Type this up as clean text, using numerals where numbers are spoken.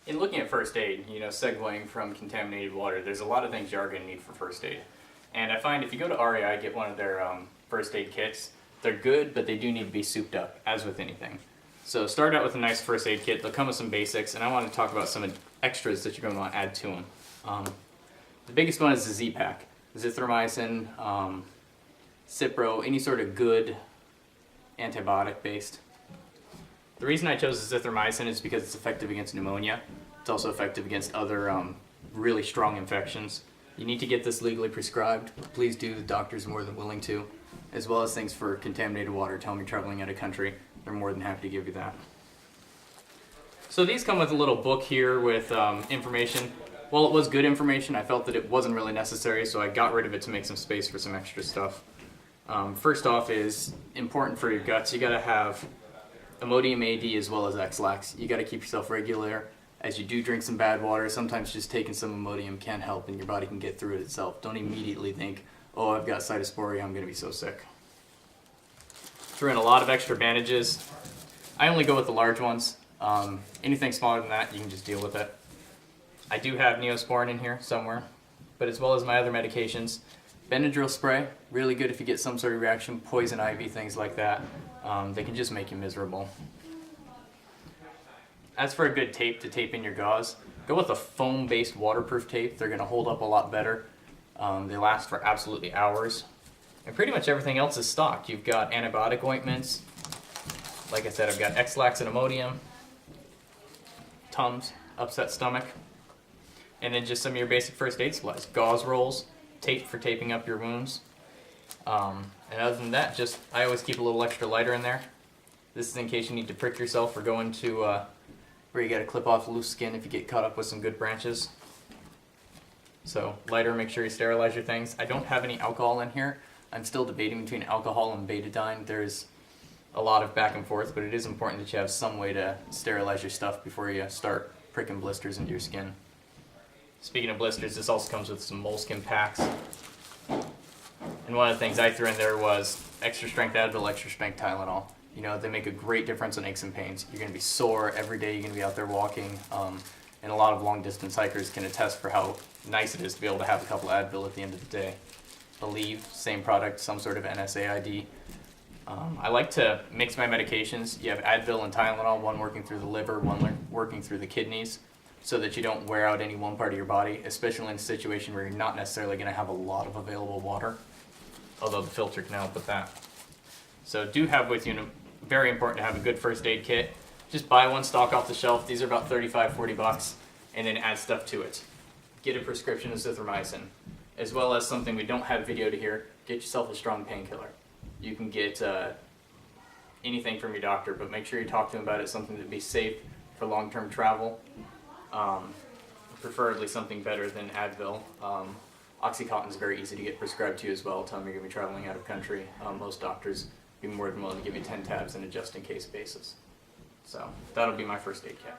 In looking at first aid, segueing from contaminated water, there's a lot of things you are going to need for first aid. And I find if you go to REI, get one of their first aid kits, they're good, but they do need to be souped up, as with anything. So start out with a nice first aid kit. They'll come with some basics, and I want to talk about some extras that you're going to want to add to them. The biggest one is the Z-Pak. Zithromycin, Cipro, any sort of good antibiotic-based. The reason I chose zithromycin is because it's effective against pneumonia. It's also effective against other really strong infections. You need to get this legally prescribed. Please do, the doctor's more than willing to. As well as things for contaminated water. Tell them you're traveling out of country. They're more than happy to give you that. So these come with a little book here with information. While it was good information, I felt that it wasn't really necessary, so I got rid of it to make some space for some extra stuff. First off is important for your guts. You gotta have Imodium AD as well as X-Lax. You got to keep yourself regular. As you do drink some bad water, sometimes just taking some Imodium can help and your body can get through it itself. Don't immediately think, oh, I've got cytosporia, I'm going to be so sick. Threw in a lot of extra bandages. I only go with the large ones. Anything smaller than that, you can just deal with it. I do have Neosporin in here somewhere, but as well as my other medications. Benadryl spray, really good if you get some sort of reaction, poison ivy, things like that. They can just make you miserable. As for a good tape to tape in your gauze, go with a foam-based waterproof tape. They're going to hold up a lot better. They last for absolutely hours. And pretty much everything else is stocked. You've got antibiotic ointments. Like I said, I've got X-Lax and Imodium, Tums, upset stomach, and then just some of your basic first aid supplies. Gauze rolls, tape for taping up your wounds. And other than that, I always keep a little extra lighter in there. This is in case you need to prick yourself or go into where you got to clip off loose skin if you get caught up with some good branches. So lighter, make sure you sterilize your things. I don't have any alcohol in here. I'm still debating between alcohol and betadine. There's a lot of back and forth, but it is important that you have some way to sterilize your stuff before you start pricking blisters into your skin. Speaking of blisters, this also comes with some moleskin packs. And one of the things I threw in there was extra strength Advil, extra strength Tylenol. They make a great difference on aches and pains. You're going to be sore every day. You're going to be out there walking. And a lot of long distance hikers can attest for how nice it is to be able to have a couple of Advil at the end of the day. Aleve, same product, some sort of NSAID. I like to mix my medications. You have Advil and Tylenol, one working through the liver, one working through the kidneys, so that you don't wear out any one part of your body, especially in a situation where you're not necessarily going to have a lot of available water, although the filter can help with that. So do have with you, very important to have a good first aid kit. Just buy one stock off the shelf. These are about $35-40, and then add stuff to it. Get a prescription of zithromycin, as well as something we don't have videoed here. Get yourself a strong painkiller. You can get anything from your doctor, but make sure you talk to him about it, something to be safe for long-term travel. Preferably something better than Advil. Oxycontin is very easy to get prescribed to you as well. Tell them you're going to be traveling out of country. Most doctors be more than willing to give you 10 tabs on a just-in-case basis. So that'll be my first aid kit.